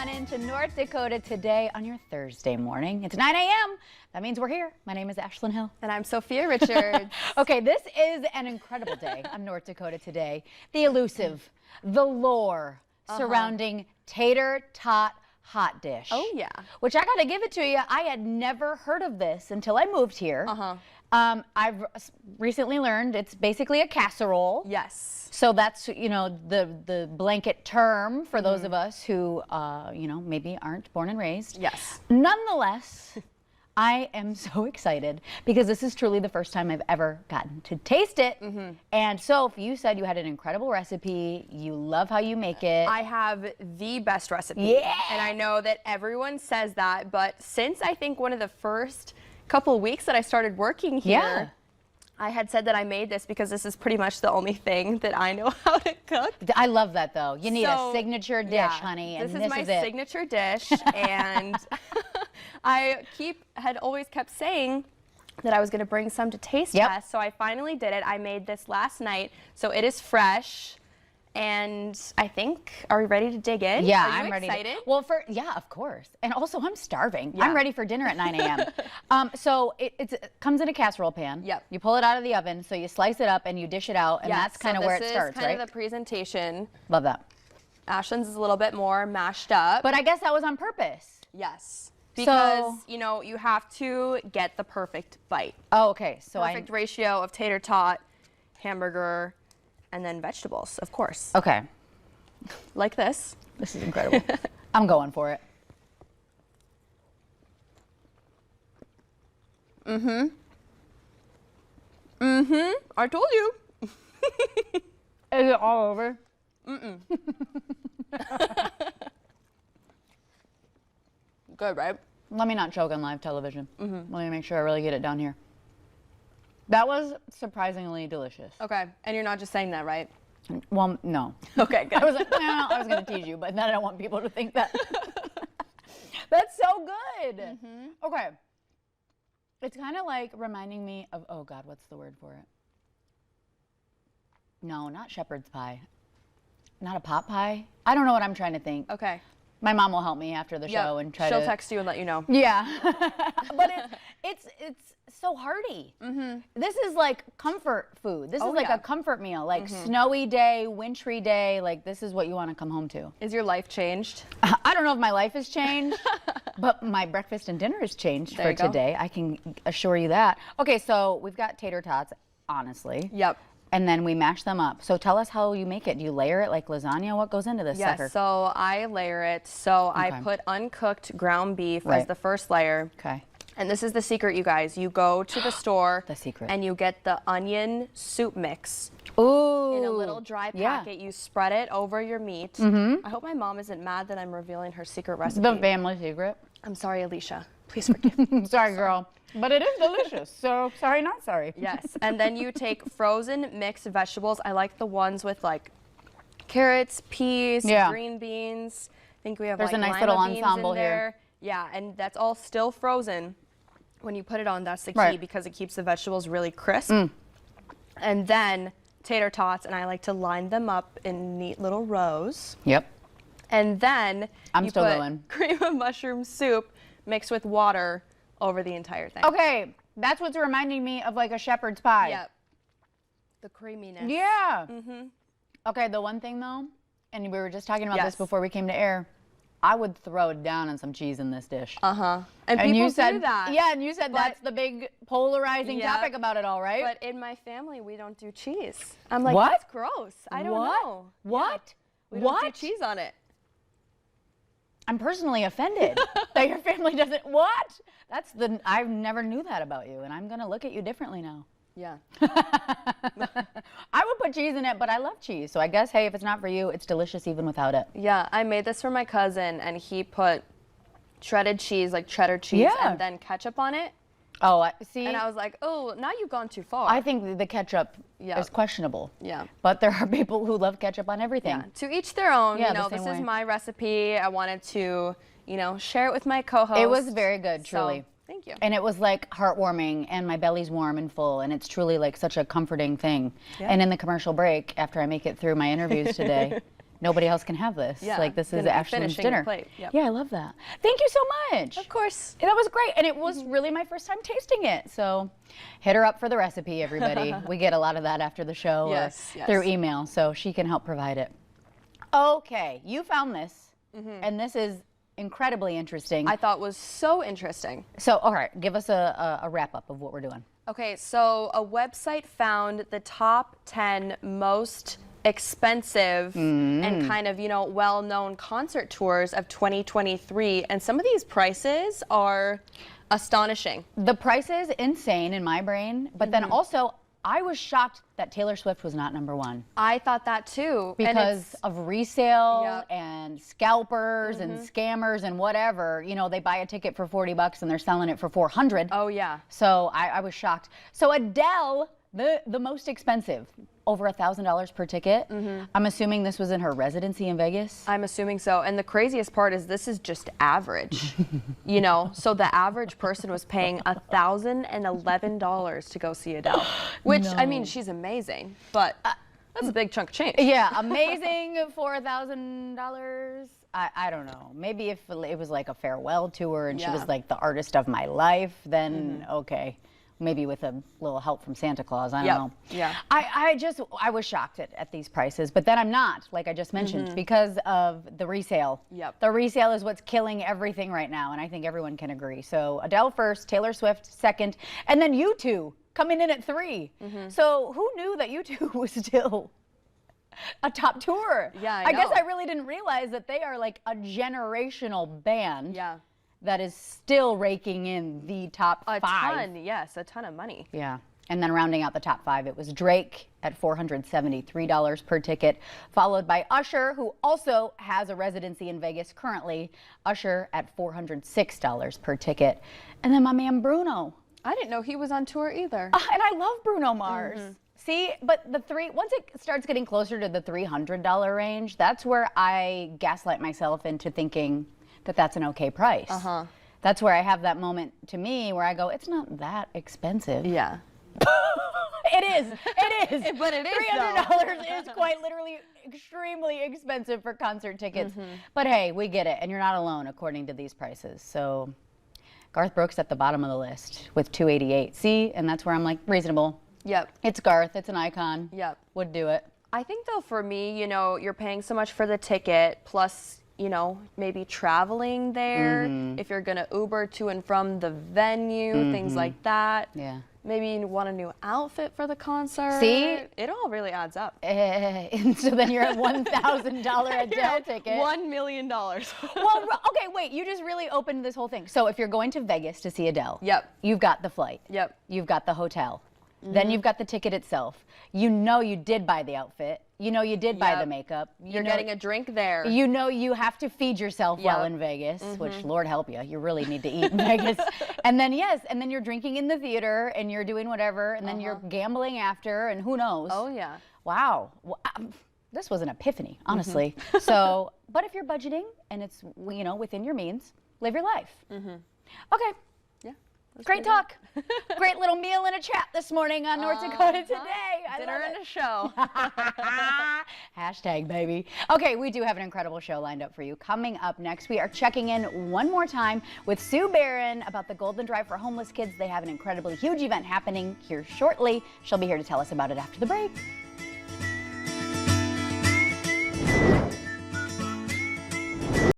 on into North Dakota today on your Thursday morning. It's 9 a.m. That means we're here. My name is Ashlyn Hill. And I'm Sophia Richards. Okay, this is an incredible day on North Dakota today. The elusive, the lore surrounding tater tot hot dish. Oh, yeah. Which I gotta give it to you, I had never heard of this until I moved here. I've recently learned it's basically a casserole. Yes. So that's, you know, the blanket term for those of us who, you know, maybe aren't born and raised. Yes. Nonetheless, I am so excited because this is truly the first time I've ever gotten to taste it. And so if you said you had an incredible recipe, you love how you make it. I have the best recipe. Yeah. And I know that everyone says that, but since I think one of the first couple weeks that I started working here, I had said that I made this because this is pretty much the only thing that I know how to cook. I love that though. You need a signature dish, honey. And this is my signature dish. And I had always kept saying that I was going to bring some to taste test. So I finally did it. I made this last night. So it is fresh. And I think, are we ready to dig in? Yeah, I'm ready. Excited? Well, yeah, of course. And also, I'm starving. I'm ready for dinner at 9 a.m. So it comes in a casserole pan. Yep. You pull it out of the oven, so you slice it up and you dish it out, and that's kind of where it starts, right? This is kind of the presentation. Love that. Ashlyn's is a little bit more mashed up. But I guess that was on purpose. Yes. Because, you know, you have to get the perfect bite. Oh, okay. So perfect ratio of tater tot, hamburger, and then vegetables, of course. Okay. Like this. This is incredible. I'm going for it. I told you. Is it all over? Good, right? Let me not choke on live television. Let me make sure I really get it down here. That was surprisingly delicious. Okay, and you're not just saying that, right? Well, no. Okay, good. I was like, well, I was going to tease you, but then I don't want people to think that. That's so good. Okay. It's kind of like reminding me of, oh God, what's the word for it? No, not shepherd's pie. Not a pot pie. I don't know what I'm trying to think. Okay. My mom will help me after the show and try to. She'll text you and let you know. Yeah. But it's so hearty. This is like comfort food. This is like a comfort meal, like snowy day, wintry day. Like this is what you want to come home to. Is your life changed? I don't know if my life has changed, but my breakfast and dinner has changed for today. I can assure you that. Okay, so we've got tater tots, honestly. Yep. And then we mash them up. So tell us how you make it. Do you layer it like lasagna? What goes into this sucker? Yes, so I layer it. So I put uncooked ground beef as the first layer. Okay. And this is the secret, you guys. You go to the store and you get the onion soup mix. Ooh. In a little dry packet. You spread it over your meat. I hope my mom isn't mad that I'm revealing her secret recipe. The family secret. I'm sorry, Alicia. Please forgive me. Sorry, girl. But it is delicious, so sorry, not sorry. Yes, and then you take frozen mixed vegetables. I like the ones with like carrots, peas, green beans. I think we have There's like a nice lima little beans ensemble in there. here. Yeah, and that's all still frozen. When you put it on, that's the key because it keeps the vegetables really crisp. And then tater tots, and I like to line them up in neat little rows. Yep. And then I'm you still put going. cream of mushroom soup mixed with water over the entire thing. Okay, that's what's reminding me of like a shepherd's pie. Yep. The creaminess. Yeah. Okay, the one thing though, and we were just talking about this before we came to air, I would throw down on some cheese in this dish. And people you said do that. Yeah, and you said that's the big polarizing topic about it all, right? But in my family, we don't do cheese. I'm like, what? That's gross. I don't know. What? Yeah. We don't do cheese on it. I'm personally offended that your family doesn't. What? I never knew that about you, and I'm gonna look at you differently now. Yeah. I would put cheese in it, but I love cheese. So I guess, hey, if it's not for you, it's delicious even without it. Yeah, I made this for my cousin, and he put shredded cheese, like cheddar cheese, and then ketchup on it. Oh, see? And I was like, oh, now you've gone too far. I think the ketchup is questionable. Yeah. But there are people who love ketchup on everything. Yeah. To each their own. Yeah, you know, this is my recipe. I wanted to, you know, share it with my co-host. It was very good, truly. So, thank you. And it was like heartwarming, and my belly's warm and full, and it's truly like such a comforting thing. Yeah. And in the commercial break, after I make it through my interviews today, nobody else can have this. Yeah, Like, this is gonna be Ashlyn's finishing your dinner. plate. Yep. Yeah, I love that. Thank you so much. Of course. That was great, and it was really my first time tasting it. So, hit her up for the recipe, everybody. We get a lot of that after the show or through email, so she can help provide it. Okay, you found this, and this is incredibly interesting. I thought was so interesting. So, all right, give us a wrap up of what we're doing. Okay, so a website found the top 10 most expensive and kind of, well-known concert tours of 2023. And some of these prices are astonishing. The price is insane in my brain, but then also I was shocked that Taylor Swift was not #1. I thought that too. Because of resale Yep. and scalpers and scammers and whatever. They buy a ticket for $40 and they're selling it for $400. Oh, yeah. So I was shocked. So Adele, the most expensive, over $1,000 per ticket. I'm assuming this was in her residency in Vegas. I'm assuming so. And the craziest part is this is just average, So the average person was paying $1,011 to go see Adele, which, I mean, she's amazing, but that's a big chunk of change. Yeah, amazing for $1,000. I don't know. Maybe if it was like a farewell tour and she was like the artist of my life, then okay. Maybe with a little help from Santa Claus. I don't know. Yeah. I was shocked at these prices, but then I'm not, like I just mentioned, because of the resale. Yep. The resale is what's killing everything right now, and I think everyone can agree. So Adele first, Taylor Swift second, and then U2 coming in at 3. So who knew that U2 was still a top tour? Yeah, I guess I really didn't realize that they are like a generational band. Yeah. That is still raking in the top 5. A ton, yes, a ton of money. Yeah. And then rounding out the top 5, it was Drake at $473 per ticket, followed by Usher, who also has a residency in Vegas currently. Usher at $406 per ticket. And then my man Bruno. I didn't know he was on tour either. And I love Bruno Mars. See, but once it starts getting closer to the $300 range, that's where I gaslight myself into thinking that that's an okay price. That's where I have that moment to me where I go, it's not that expensive. Yeah. It is. But it is, $300 is quite literally extremely expensive for concert tickets. But hey, we get it, and you're not alone according to these prices. So Garth Brooks at the bottom of the list with $288. See, and that's where I'm like, reasonable. Yep. It's Garth. It's an icon. Yep. Would do it. I think though for me, you're paying so much for the ticket plus maybe traveling there, if you're going to Uber to and from the venue, things like that. Yeah. Maybe you want a new outfit for the concert. See? It all really adds up. And so then you're at $1,000 Adele ticket. $1 million. Well, okay, wait, you just really opened this whole thing. So if you're going to Vegas to see Adele, you've got the flight. Yep. You've got the hotel. Then you've got the ticket itself. You did buy the outfit. You did buy the makeup. You're getting a drink there. You have to feed yourself well in Vegas, which Lord help you really need to eat in Vegas. And then you're drinking in the theater and you're doing whatever, and then you're gambling after, and who knows? Oh yeah. Wow. This was an epiphany, honestly. So, but if you're budgeting and it's within your means, live your life. Okay. Great talk. Great little meal and a chat this morning on North Dakota Today. Dinner and a show. Hashtag baby. Okay, we do have an incredible show lined up for you. Coming up next, we are checking in one more time with Sue Barron about the Golden Drive for Homeless Kids. They have an incredibly huge event happening here shortly. She'll be here to tell us about it after the break.